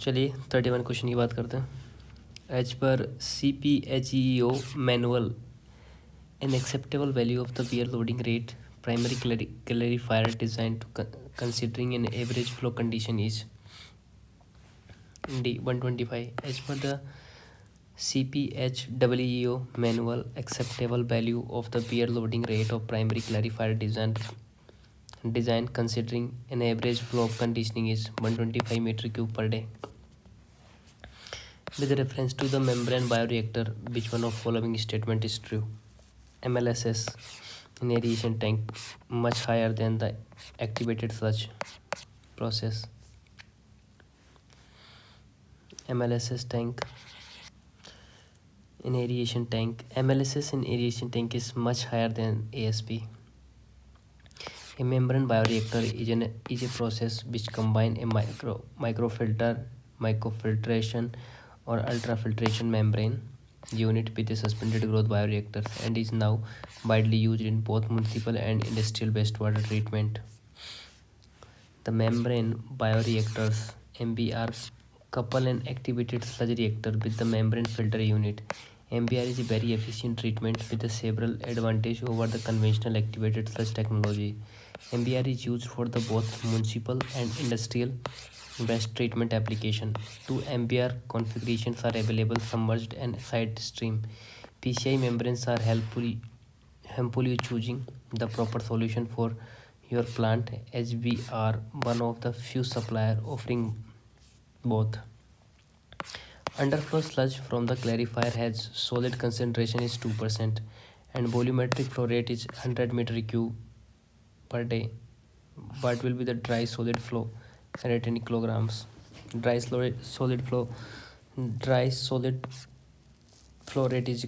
चलिए 31 क्वेश्चन की बात करते हैं। एज पर CPHEO manual an acceptable value of the beer loading rate primary clarifier designed to considering an average flow condition is D 125. As per the CPHEO manual, acceptable value of the beer loading rate of primary clarifier design considering an average flow conditioning is 125 meter cube per day. With reference to the membrane bioreactor, which one of following statement is true? MLSS in aeration tank much higher than the activated sludge process. MLSS tank in aeration tank. MLSS in aeration tank is much higher than ASP. A membrane bioreactor is a process which combines a microfiltration or ultrafiltration membrane unit with a suspended growth bioreactor and is now widely used in both municipal and industrial wastewater treatment. The membrane bioreactors MBR couple an activated sludge reactor with the membrane filter unit. MBR is a very efficient treatment with several advantages over the conventional activated sludge technology. MBR is used for the both municipal and industrial waste treatment application. Two MBR configurations are available: submerged and side stream. PCI membranes are helpful choosing the proper solution for your plant, as we are one of the few suppliers offering both. Underflow sludge from the clarifier has solid concentration is 2% and volumetric flow rate is 100 meter cube per day. What will be the dry solid flow at 10 kilograms? Dry solid flow rate is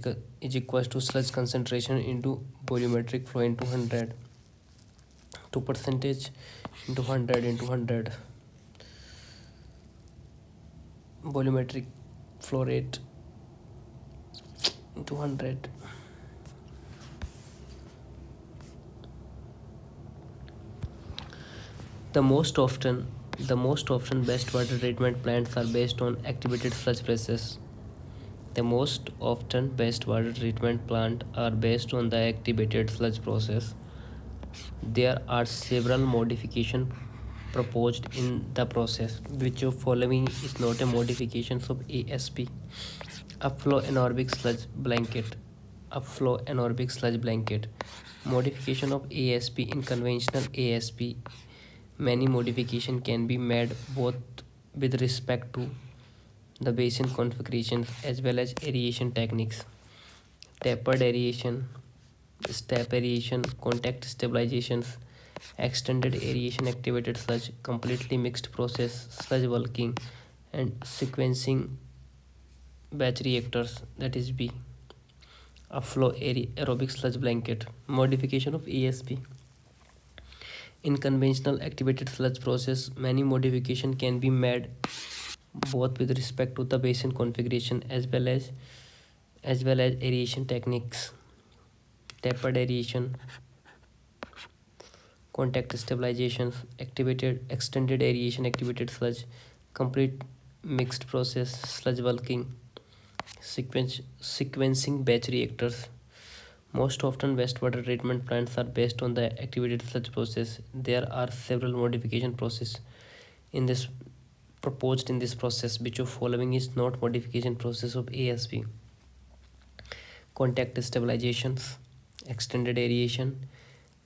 equals to sludge concentration into volumetric flow into 100 to percentage into 100 into 100. Volumetric flow rate into 100. The most often best water treatment plants are based on activated sludge presses. The most often best water treatment plant are based on the activated sludge process. There are several modifications proposed in the process, which of following is not a modification of ASP. Upflow anaerobic sludge blanket. Upflow anaerobic sludge blanket. Modification of ASP in conventional ASP. Many modifications can be made both with respect to the basin configurations as well as aeration techniques. Tapered aeration, step aeration, contact stabilizations, extended aeration, activated sludge, completely mixed process, sludge bulking, and sequencing batch reactors, that is B. Upflow aerobic sludge blanket. Modification of ASP. In conventional activated sludge process, many modifications can be made both with respect to the basin configuration as well as aeration techniques. Tapered aeration, contact stabilizations, extended aeration, activated sludge, complete mixed process, sludge bulking, sequencing batch reactors. Most often wastewater treatment plants are based on the activated sludge process. There are several modification process in this proposed in this process, which of following is not modification process of ASP. Contact stabilizations, extended aeration,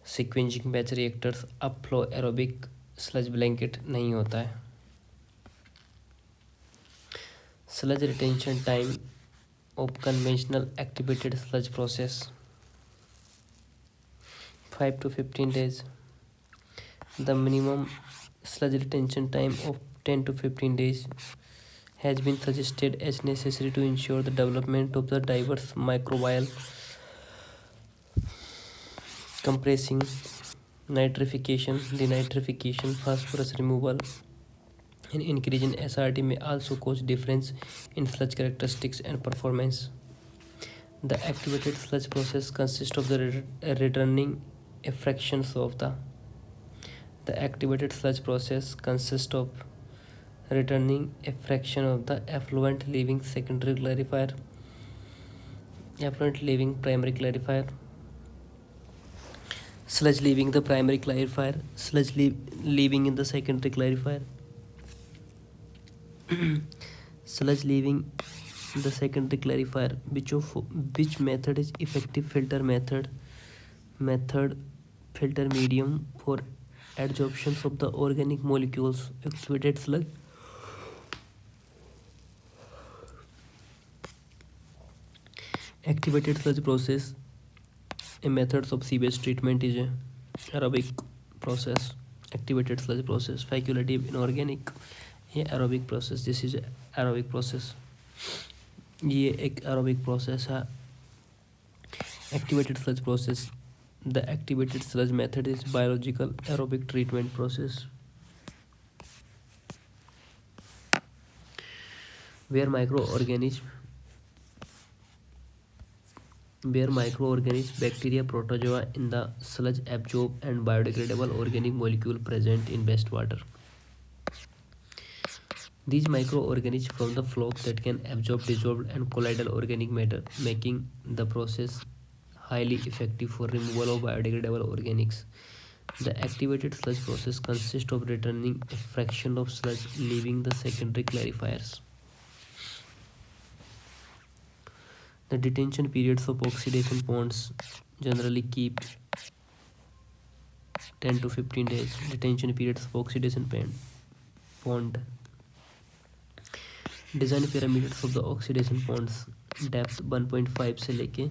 sequencing batch reactors, upflow aerobic sludge blanket नहीं होता है. Sludge retention time of conventional activated sludge process 5 to 15 days. The minimum sludge retention time of 10 to 15 days has been suggested as necessary to ensure the development of the diverse microbial compressing, nitrification, denitrification, phosphorus removal, and increase in SRT may also cause difference in sludge characteristics and performance. The activated sludge process consists of the returning fractions of the activated sludge process consists of returning a fraction of the effluent leaving secondary clarifier, effluent leaving primary clarifier, sludge leaving the primary clarifier, sludge leaving in the secondary clarifier, sludge leaving the secondary clarifier. Which method is effective method filter medium for adsorption of the organic molecules? Activated sludge, process. A method of sewage treatment is a aerobic process. Activated sludge process, facultative inorganic, ये aerobic process. This is aerobic process. ये एक aerobic process है. Activated sludge process. The activated sludge method is biological aerobic treatment process where microorganisms, bacteria, protozoa in the sludge absorb and biodegradable organic molecule present in wastewater. These microorganisms form the floc that can absorb dissolved and colloidal organic matter, making the process highly effective for removal of biodegradable organics. The activated sludge process consists of returning a fraction of sludge leaving the secondary clarifiers. The detention periods of oxidation ponds generally keep 10 to 15 days. Detention periods of oxidation pond. Design parameters of the oxidation ponds, depth 1.5 से लेके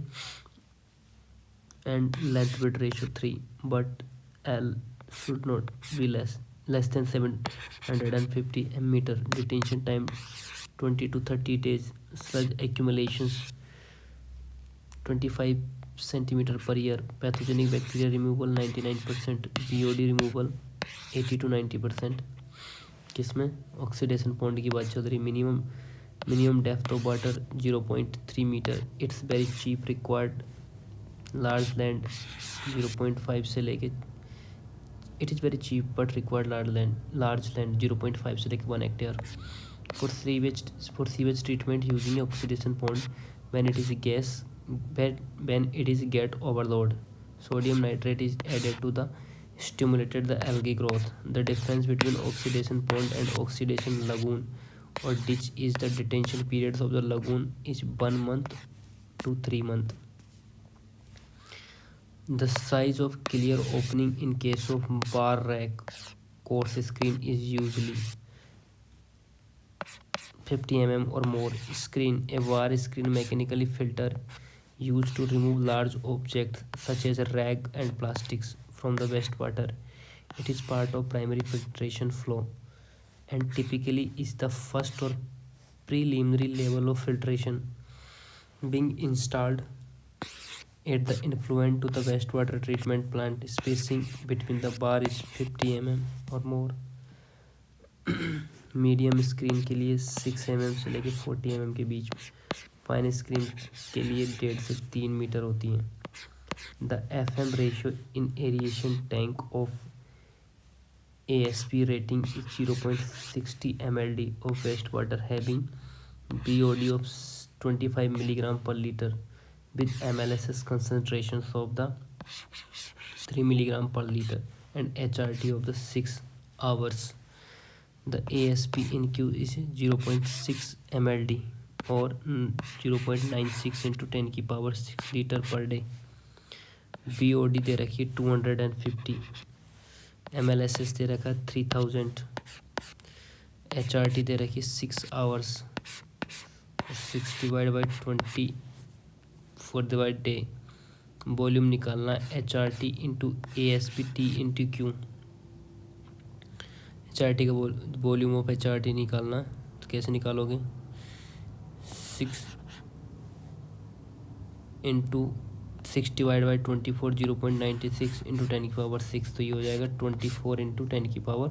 and length width ratio 3, but L should not be less than 750 meter. Detention time 20 to 30 days. Sludge accumulations 25 centimeter per year. Pathogenic bacteria removal 99%. BOD removal 80 to 90%. किसमें? Oxidation pond की बात चल रही. Minimum depth of water 0.3 meter. It's very cheap. Required large land 0.5 से लेके, it is very cheap but required large land 0.5 से लेके 1 hectare. For sewage treatment using oxidation pond, when it is get overload, sodium nitrate is added to the stimulated the algae growth. The difference between oxidation pond and oxidation lagoon or ditch is the detention periods of the lagoon is 1 month to 3 months. The size of clear opening in case of bar rack course screen is usually 50 mm or more. Screen, a bar screen mechanically filter used to remove large objects such as rag and plastics from the wastewater. It is part of primary filtration flow and typically is the first or preliminary level of filtration being installed at the influent to the wastewater treatment plant. Spacing between the bar is 50 mm or more. Medium screen के लिए 6 mm से लेकर 40 mm के बीच. Fine screen के लिए 1.5 से 3 metre होती हैं. The FM ratio in aeration tank of ASP rating is 0.60 mld of wastewater having BOD of 25 mg per liter with MLSS concentrations of the 3 mg per liter and HRT of the 6 hours. The ASP in Q is 0.6 mld or 0.96 into 10 की power 6 litre per day. BOD दे रखी 250, MLSS दे रखा 3000, HRT दे रखी 6 hours, 6 divided by 20 for the day. Volume निकालना HRT into ASP into Q. HRT का volume of HRT निकालना तो कैसे निकालोगे? 6 इंटू 6 डिवाइड बाई 24 0.96 इंटू 10 की पावर 6, तो ये हो जाएगा 24 इंटू 10 की पावर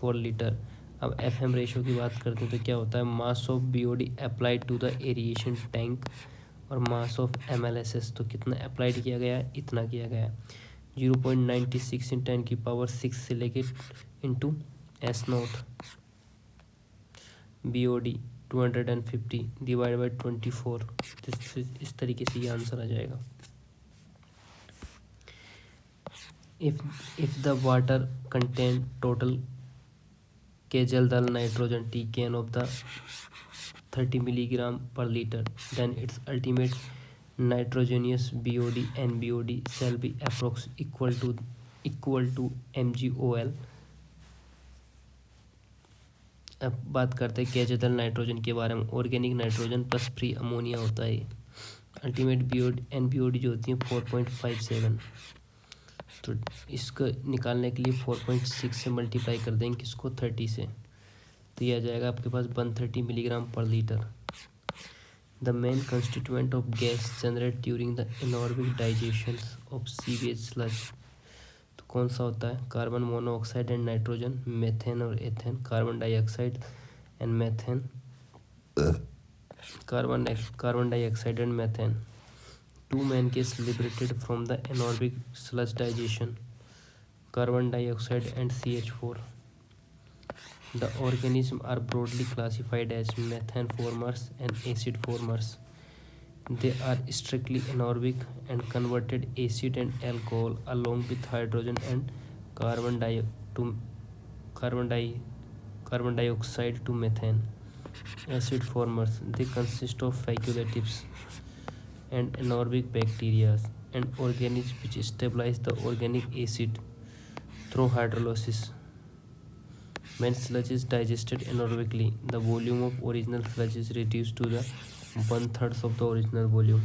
4 लीटर. अब FM रेशो की बात करते हैं तो क्या होता है? Mass of BOD applied to the aeration tank और मास ऑफ MLSS. तो कितना अप्लाइड किया गया है? इतना किया गया है. 0.96 इन 10 की पावर 6 से लेके into S0. BOD 250 divide by 24। इस तरीके से ये आंसर आ जाएगा। if the water contain total Kjal dal nitrogen Tcn of the 30 milligram per liter, then its ultimate nitrogenous BOD NBOD shall be approx equal to MgOL। अब बात करते हैं Kejal nitrogen के बारे में। Organic nitrogen plus free ammonia होता है। Ultimate BOD NBOD जो होती है 4.57। तो इसको निकालने के लिए 4.6 से मल्टीप्लाई कर देंगे किसको 30 से, तो ये आ जाएगा आपके पास 130 मिलीग्राम पर litre. The main constituent of gas generate during the anaerobic digestion of sewage sludge, तो कौन सा होता है? Carbon monoxide and nitrogen, methane और ethane, carbon dioxide and methane, carbon dioxide and methane. Two main gases liberated from the anaerobic sludge digestion, carbon dioxide and CH4. The organisms are broadly classified as methane formers and acid formers. They are strictly anaerobic and converted acid and alcohol along with hydrogen and carbon, di- to carbon, di- carbon dioxide to methane. Acid formers, they consist of facultatives and anaerobic bacteria and organisms which stabilize the organic acid through hydrolysis. When sludge is digested anaerobically, the volume of original sludge is reduced to the 1/3 of the original volume.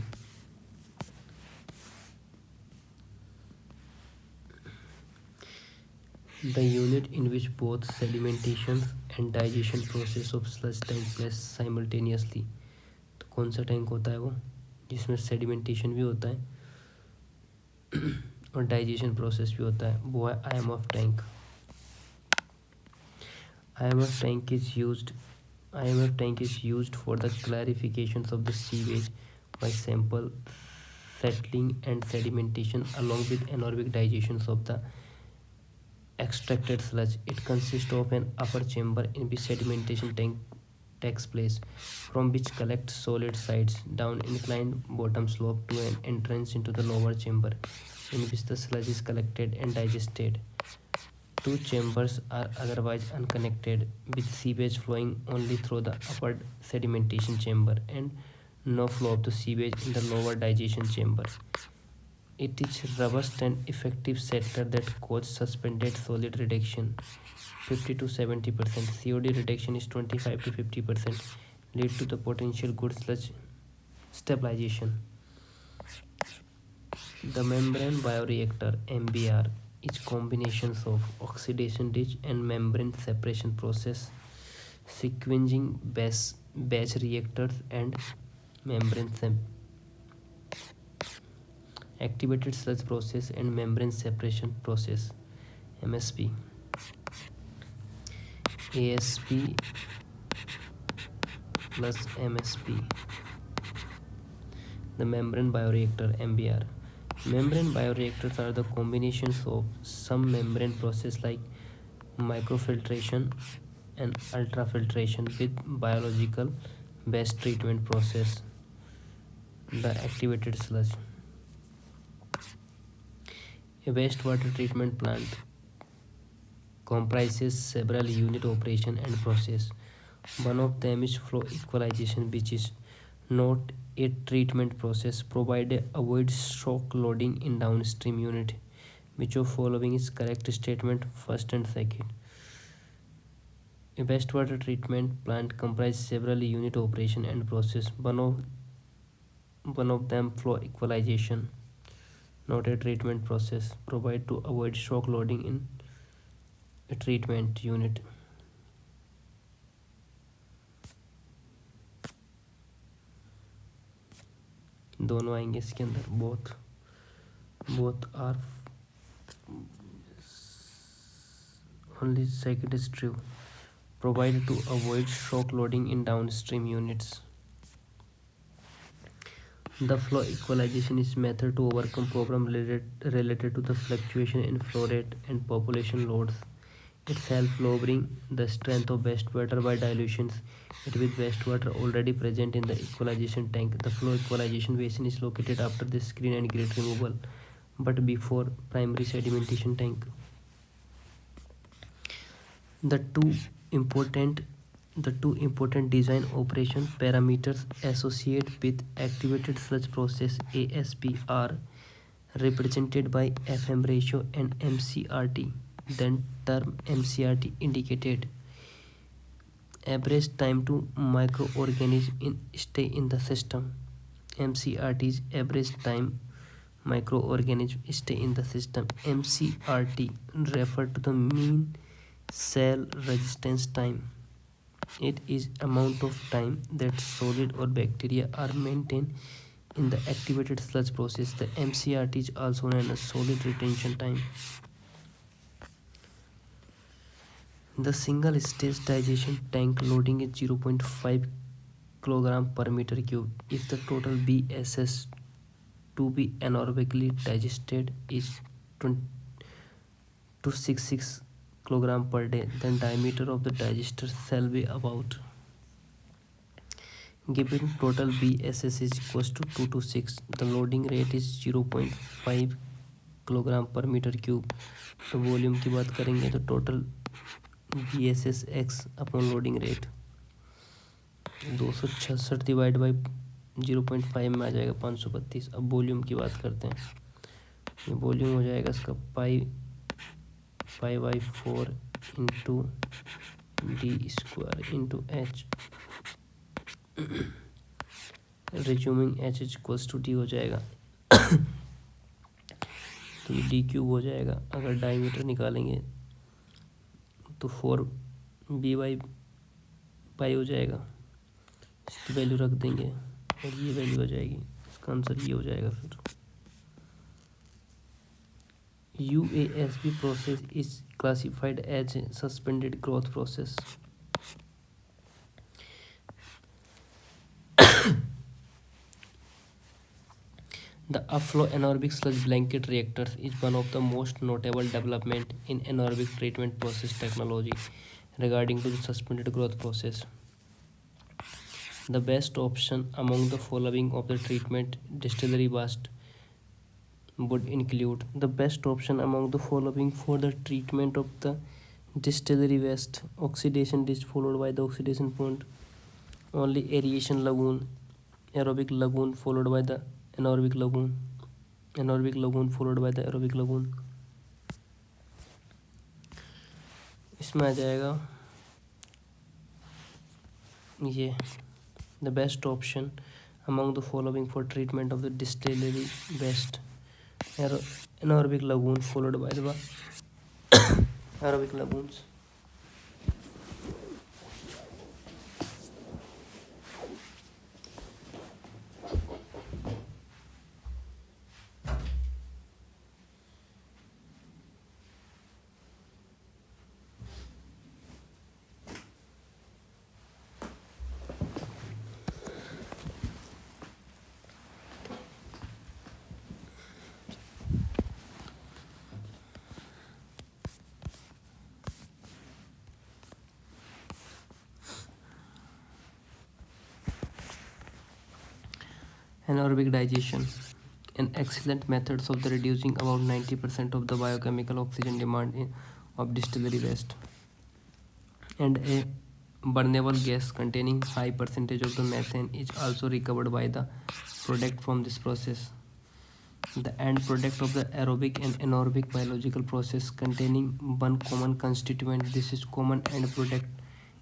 The unit in which both sedimentation and digestion process of sludge take place simultaneously, तो कौन सा tank होता है वो जिसमें sedimentation भी होता है और डाइजेशन प्रोसेस भी होता है? वो है IMF tank. IMF tank is used for the clarifications of the sewage by sample settling and sedimentation along with anaerobic digestions of the extracted sludge. It consists of an upper chamber in which sedimentation tank takes place, from which collects solid sides down inclined bottom slope to an entrance into the lower chamber in which the sludge is collected and digested. Two chambers are otherwise unconnected, with sewage flowing only through the upper sedimentation chamber and no flow of the sewage in the lower digestion chamber. It is robust and effective sector that causes suspended solid reduction 50 to 70%. COD reduction is 25 to 50%. Lead to the potential good sludge stabilization. The membrane bioreactor MBR is combinations of oxidation rich and membrane separation process, sequencing batch reactors and membrane activated sludge process and membrane separation process MSP. ASP plus MSP. The membrane bioreactor MBR. Membrane bioreactors are the combinations of some membrane process like microfiltration and ultrafiltration with biological batch treatment process. The activated sludge. A wastewater treatment plant comprises several unit operation and process. One of them is flow equalization, which is not a treatment process, provided avoids shock loading in downstream unit. Which of following is correct statement, first and second? A wastewater treatment plant comprises several unit operation and process. One of them flow equalization, not a treatment process, provide to avoid shock loading in a treatment unit. दोनों आएंगे इसके अंदर, both are only second is true, provided to avoid shock loading in downstream units. The flow equalization is method to overcome problem related to the fluctuation in flow rate and population loads It helps lowering the strength of wastewater by dilutions it with wastewater already present in the equalization tank. The flow equalization basin is located after the screen and grate removal, but before primary sedimentation tank. The two important the two important design operation parameters associated with activated sludge process ASP are represented by FM ratio and MCRT. Then term MCRT indicated average time to microorganism stay in the system. MCRT is average time microorganism stay in the system. MCRT refer to the mean cell resistance time. It is amount of time that solid or bacteria are maintained in the activated sludge process. The MCRT is also known as solid retention time. The single stage digestion tank loading is 0.5 kg per meter cube. If the total BSS to be anaerobically digested is 266 kg per day, then diameter of the digester shall be about. Given total BSS is equals to 2 to 6, the loading rate is 0.5 kg per meter cube. तो volume की बात करेंगे तो total BSS upon loading rate 266 divide by 0.5 में आ जाएगा 532. अब volume की बात करते हैं. ये वॉल्यूम हो जाएगा इसका पाई/4 into d² into h. Resuming h is equals to d हो जाएगा. तो ये d³ हो जाएगा. अगर डायमीटर निकालेंगे तो 4b/पाई हो जाएगा. इसकी वैल्यू रख देंगे और ये वैल्यू हो जाएगी. इसका आंसर ये हो जाएगा. फिर UASB process is classified as a suspended growth process. The upflow anaerobic sludge blanket reactors is one of the most notable development in anaerobic treatment process technology regarding to the suspended growth process. The best option among the following of the treatment distillery waste would include the best option among the following for the treatment of the distillery waste: oxidation dish followed by the oxidation point, only aeration lagoon, aerobic lagoon followed by the anaerobic lagoon, anaerobic lagoon followed by the aerobic lagoon. इसमें आ जाएगा ये the best option among the following for treatment of the distillery waste: anaerobic lagoon followed by the aerobic lagoons. Anaerobic digestion, an excellent method of the reducing about 90% of the biochemical oxygen demand of distillery waste, and a burnable gas containing high percentage of the methane is also recovered by the product from this process. The end product of the aerobic and anaerobic biological process containing one common constituent. This is common end product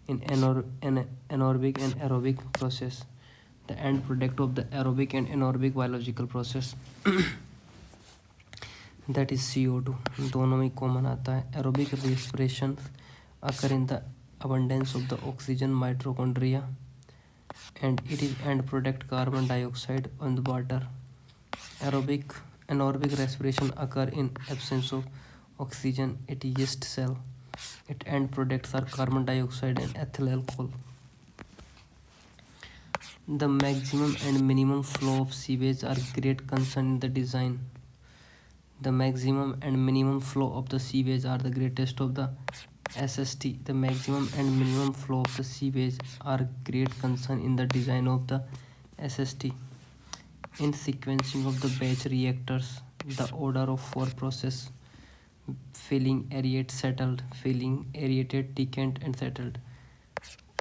in anaerobic and aerobic process. The end product of the aerobic and anaerobic biological process that is CO2. दोनों में common आता है. Aerobic respiration occur in the abundance of the oxygen mitochondria and it is end product carbon dioxide on the water. Anaerobic respiration occur in absence of oxygen at yeast cell. Its end products are carbon dioxide and ethyl alcohol. The maximum and minimum flow of sewage are great concern in the design. The maximum and minimum flow of the sewage are the greatest of the SST, the maximum and minimum flow of the sewage are great concern in the design of the SST. In sequencing of the batch reactors, the order of four process: filling, aerate, settled, filling, aerated, decant, and settled,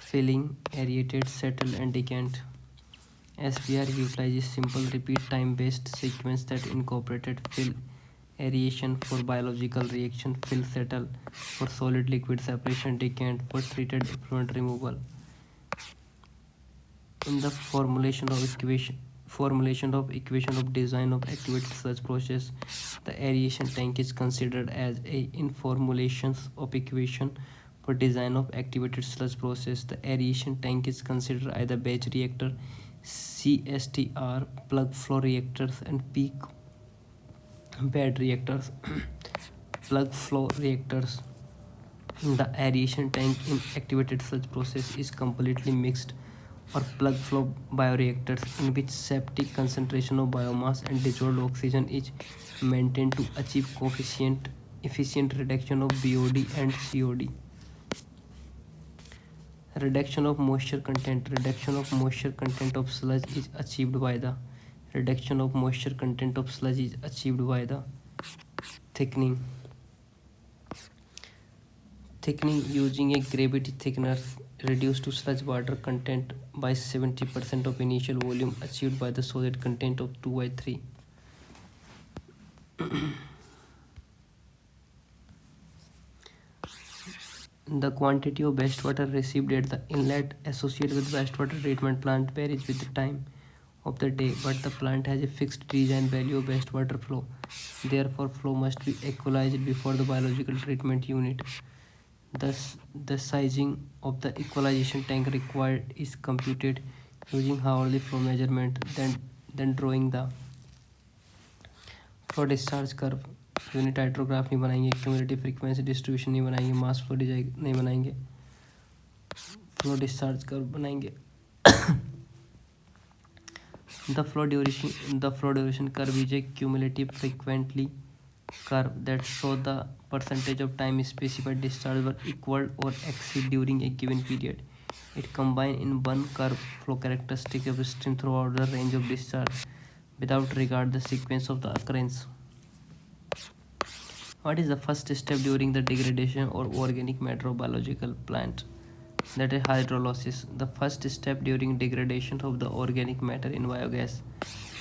filling, aerated, settled, and decant. SBR utilizes simple repeat time based sequence that incorporated fill aeration for biological reaction, fill settle for solid liquid separation, decant for treated effluent removal. In the formulation of design of activated sludge process, the aeration tank is considered as a in formulations of equation for design of activated sludge process. The aeration tank is considered either batch reactor, CSTR, plug flow reactors, and peak bed reactors. Plug flow reactors. The aeration tank in activated sludge process is completely mixed or plug flow bioreactors in which septic concentration of biomass and dissolved oxygen is maintained to achieve coefficient efficient reduction of BOD and COD. Reduction of moisture content of sludge is achieved by the reduction of moisture content of sludge is achieved by the thickening. Thickening using a gravity thickener reduced to sludge water content by 70% of initial volume achieved by the solid content of 2 by 3. The quantity of wastewater received at the inlet associated with wastewater treatment plant varies with the time of the day, but the plant has a fixed design value of wastewater flow. Therefore, flow must be equalized before the biological treatment unit. Thus, the sizing of the equalization tank required is computed using hourly flow measurement, then drawing the flow discharge curve. Unit hydrograph नहीं बनाएंगे, cumulative frequency distribution नहीं बनाएंगे, mass flow design नहीं बनाएंगे, flow discharge curve बनाएंगे. The flow duration curve is a cumulative frequently curve that shows the percentage of time specified discharge were equal or exceed during a given period. It combines in one curve flow characteristic of stream throughout the range of discharge without regard the sequence of the occurrence. What is the first step during the degradation or organic matter of biological plant? That is hydrolysis. The first step during degradation of the organic matter in biogas.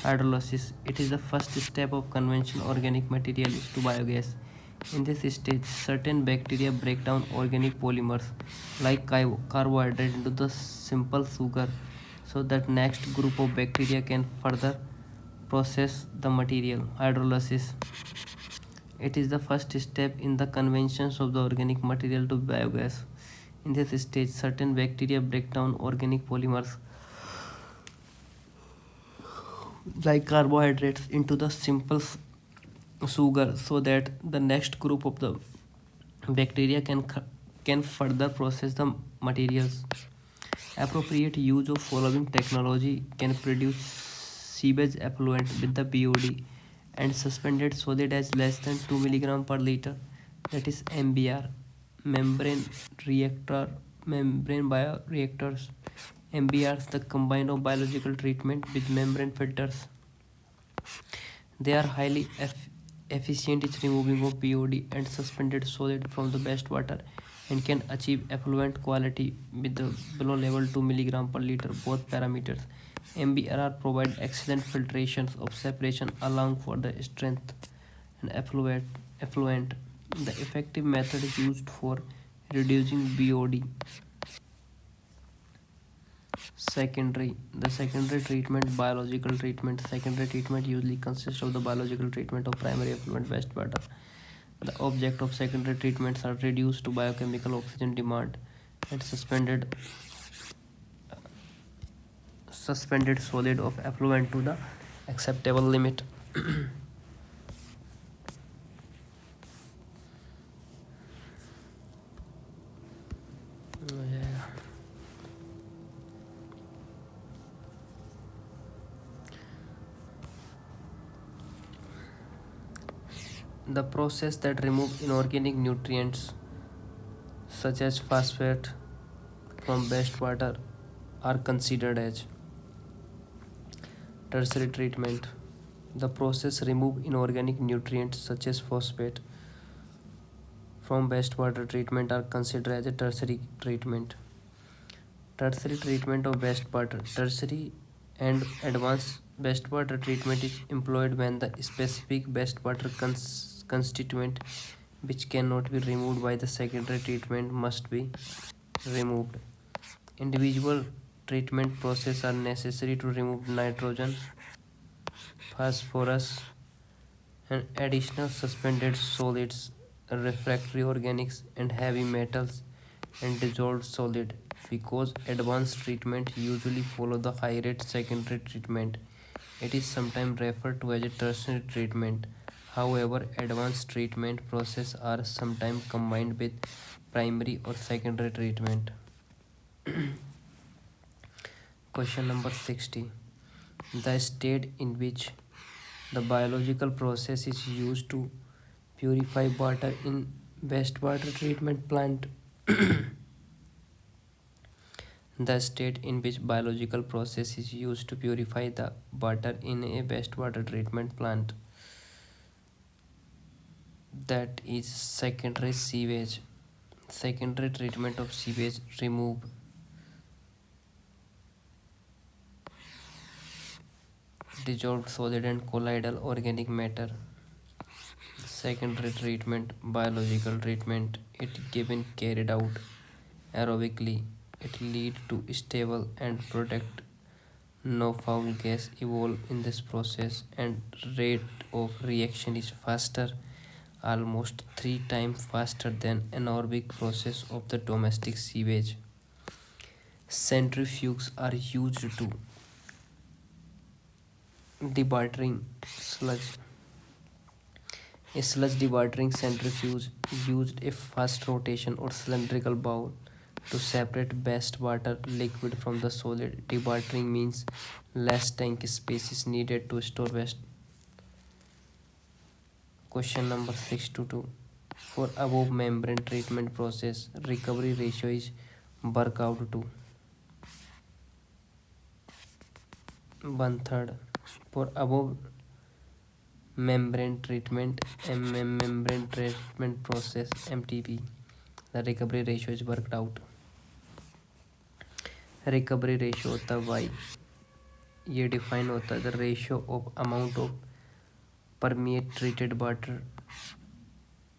Hydrolysis. It is the first step of conversion organic material to biogas. In this stage, certain bacteria break down organic polymers like carbohydrate into the simple sugar so that next group of bacteria can further process the material. Hydrolysis. It is the first step in the conversion of the organic material to biogas. In this stage, certain bacteria break down organic polymers like carbohydrates into the simple sugar so that the next group of the bacteria can further process the materials. Appropriate use of following technology can produce sewage effluent with the BOD and suspended solid as less than 2 mg per liter, that is MBR. Membrane bioreactors. MBRs, the combine of biological treatment with membrane filters. They are highly efficient in removing of BOD and suspended solid from the wastewater and can achieve effluent quality with the below level 2 mg per liter. Both parameters MBR provide excellent filtrations of separation along for the strength and effluent. The effective method used for reducing BOD. The secondary treatment, biological treatment. Secondary treatment usually consists of the biological treatment of primary effluent wastewater. The object of secondary treatments are reduced to biochemical oxygen demand and suspended solid of effluent to the acceptable limit. The process that remove inorganic nutrients such as phosphate from wastewater, are considered as tertiary treatment. The process remove inorganic nutrients such as phosphate from wastewater treatment are considered as a tertiary treatment. Tertiary treatment of wastewater. Tertiary and advanced wastewater treatment is employed when the specific wastewater constituent which cannot be removed by the secondary treatment must be removed. Individual treatment processes are necessary to remove nitrogen, phosphorus, and additional suspended solids, refractory organics, and heavy metals and dissolved solid. Because advanced treatment usually follow the high rate secondary treatment, it is sometimes referred to as a tertiary treatment. However, advanced treatment processes are sometimes combined with primary or secondary treatment. Question number 60. The state in which the biological process is used to purify water in wastewater treatment plant. The state in which biological process is used to purify the water in a wastewater treatment plant, that is secondary sewage. Secondary treatment of sewage remove dissolved solid and colloidal organic matter. Secondary treatment, biological treatment, it given carried out aerobically. It lead to stable and protect no foul gas evolve in this process, and rate of reaction is faster, almost 3 times faster than anaerobic process of the domestic sewage. Centrifuges are used to dewatering sludge. A sludge dewatering centrifuge used a fast rotation or cylindrical bowl to separate wastewater liquid from the solid. Dewatering means less tank space is needed to store waste. Question number 622. For above membrane treatment process, recovery ratio is worked out to 1/3. For above membrane treatment membrane treatment process MTP, the recovery ratio is worked out. Recovery ratio होता है Y, ये define होता है the ratio of amount of permeate treated water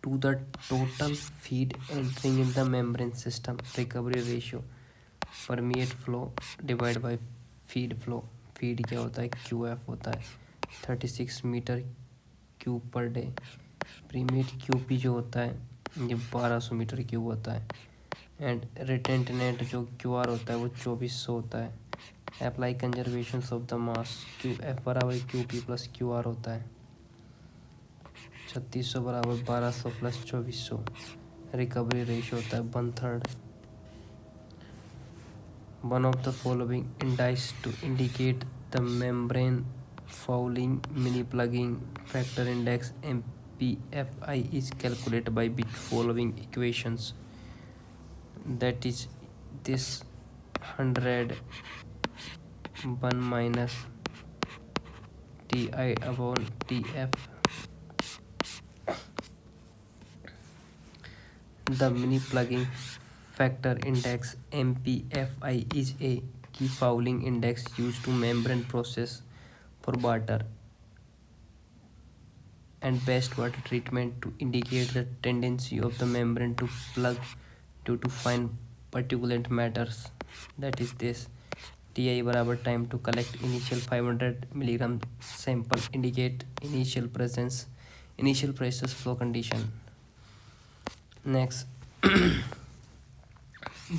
to the total feed entering in the membrane system. Recovery ratio permeate flow divide by feed flow. Feed क्या होता है, Q F होता है 36 metre cube per day. Permeate Q P जो होता है ये 1200 metre cube होता है. एंड रिटेंट नेट जो क्यू आर होता है वो 2400 होता है. Apply conservation of the mass, Q F बराबर Q P plus Q R होता है. 3600 बराबर 1200 प्लस 2400. रिकवरी रेशियो होता है 1/3. One of the following indices to indicate the membrane fouling mini plugging factor index MPFI is calculated by which following equations, that is this 100 1 minus Ti upon Tf. The mini plugging factor index MPFI is a key fouling index used to membrane process for water and wastewater treatment to indicate the tendency of the membrane to plug due to fine particulate matters. That is this Ti बराबर time to collect initial 500 milligram sample indicate initial pressure flow condition. Next,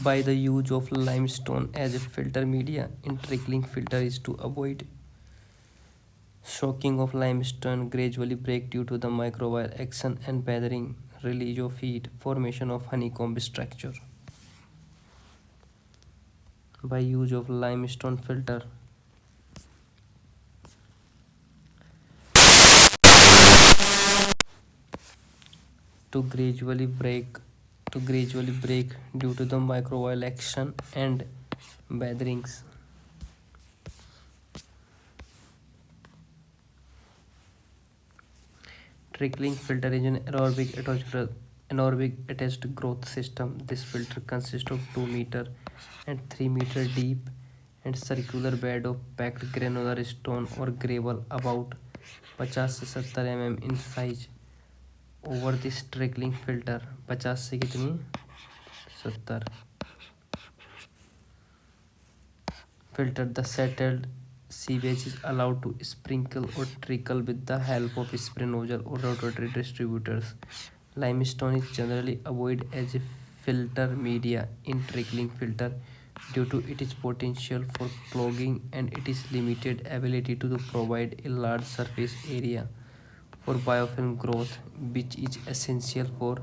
by the use of limestone as a filter media in trickling filter is to avoid shocking of limestone gradually break due to the microbial action and weathering, release of heat, formation of honeycomb structure. By use of limestone filter, to gradually break to gradually break due to the microbial action and weatherings. Trickling filter is an anaerobic attached growth system. This filter consists of 2 meter and 3 meter deep and circular bed of packed granular stone or gravel about 50 से 70 mm in size. Over this trickling filter 50 से कितनी 70 filter, the settled sewage is allowed to sprinkle or trickle with the help of spray nozzle or rotatory distributors. Limestone is generally avoided as a filter media in trickling filter due to its potential for clogging and its limited ability to provide a large surface area for biofilm growth, which is essential for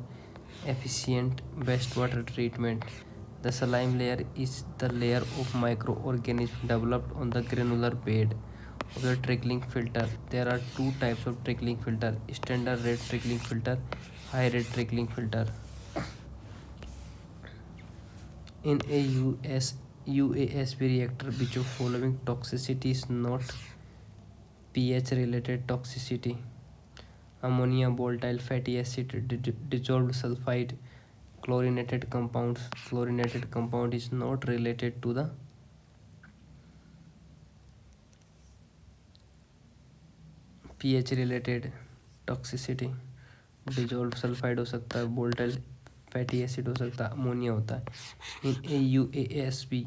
efficient wastewater treatment. The slime layer is the layer of microorganisms developed on the granular bed of the trickling filter. There are two types of trickling filter: standard rate trickling filter, high rate trickling filter. In a UASB reactor, which of following toxicity is not pH related toxicity: ammonia, volatile fatty acid, dissolved sulfide, chlorinated compounds. Chlorinated compound is not related to the pH related toxicity. Dissolve sulphide हो सकता है, volatile fatty acid हो सकता है, ammonia होता है. In A U A S B,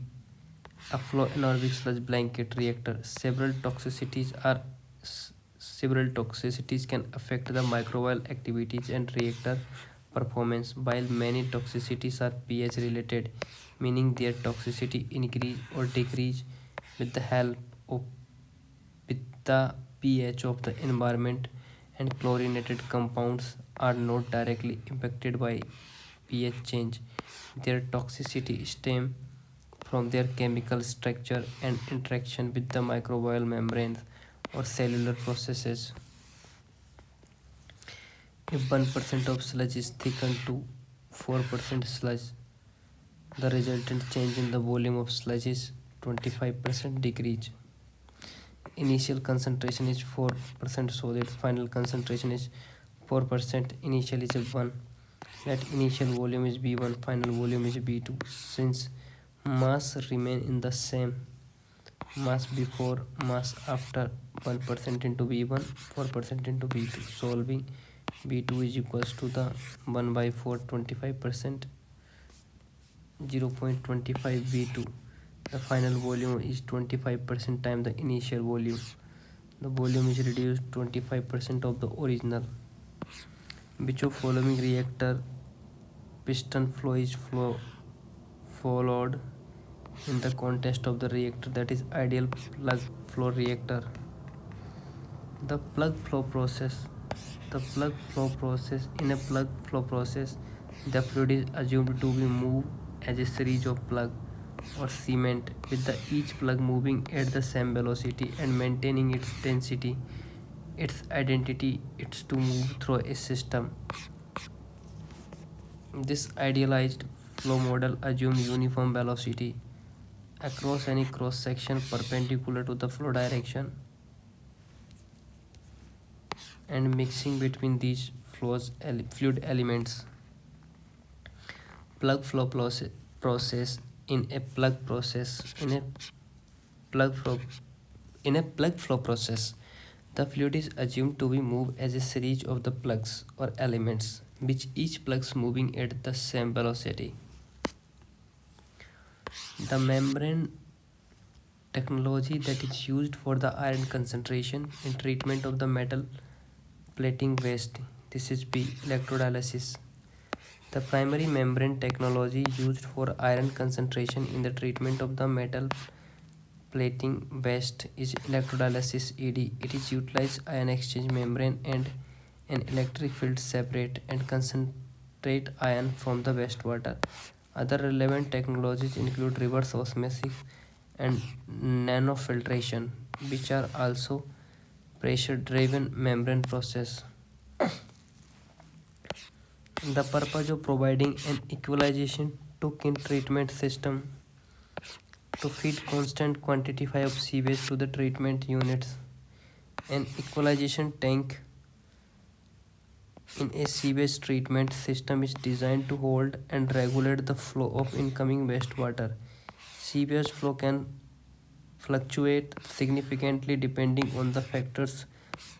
a flow anaerobic sludge blanket reactor, several toxicities can affect the microbial activities and reactor performance. While many toxicities are pH related, meaning their toxicity increase or decrease with the help of with the pH of the environment, and chlorinated compounds are not directly impacted by pH change. Their toxicity stem from their chemical structure and interaction with the microbial membranes or cellular processes. If 1% of sludge is thickened to 4% sludge, the resultant change in the volume of sludge is 25% decrease. Initial concentration is 4% solid, final concentration is 4%, initial is 1. That initial volume is B1, final volume is B2. Since mass remain in the same, mass before mass after, 1% into V1, 4% into V2, solving V2 is equals to the 1 by 4, 25%, 0.25 V2. The final volume is 25% times the initial volume. The volume is reduced 25% of the original. Which of following reactor piston flow is followed in the context of the reactor, that is ideal plug flow reactor? The plug flow process. The plug flow process. In a plug flow process, the fluid is assumed to be moved as a series of plug or cement, with the each plug moving at the same velocity and maintaining its density. Its identity is to move through a system. This idealized flow model assumes uniform velocity across any cross section perpendicular to the flow direction, and mixing between these fluid elements. Plug flow process. In a plug process in a plug flow in a plug flow process, the fluid is assumed to be moved as a series of the plugs or elements, which each plugs moving at the same velocity. The membrane technology that is used for the iron concentration in treatment of the metal plating waste. This is B. Electrodialysis. The primary membrane technology used for iron concentration in the treatment of the metal plating waste is electrodialysis ED. It is utilized ion exchange membrane and an electric field separate and concentrate ion from the wastewater. Other relevant technologies include reverse osmosis and nanofiltration, which are also pressure driven membrane process. The purpose of providing an equalization took in treatment system to feed constant quantity of sewage to the treatment units. An equalization tank in a sewage treatment system is designed to hold and regulate the flow of incoming wastewater. Sewage flow can fluctuate significantly depending on the factors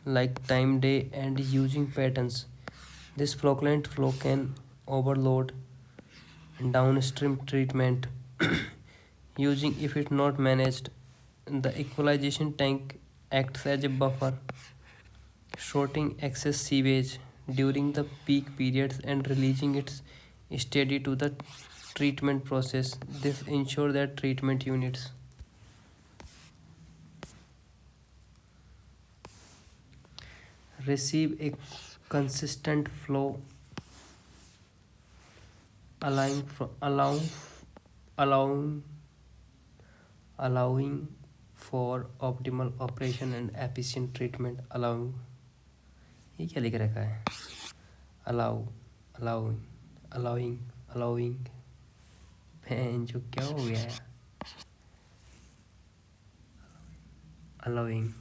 like time, day, and using patterns. This floculent flow can overload downstream treatment using if it not managed. The equalization tank acts as a buffer, sorting excess sewage during the peak periods and releasing it steady to the treatment process. This ensures that treatment units receive a consistent flow, allowing for, allowing allowing for optimal operation and efficient treatment. Allowing, ये क्या लिख रखा है? allow allowing allowing allowing जो क्या हो गया है? allowing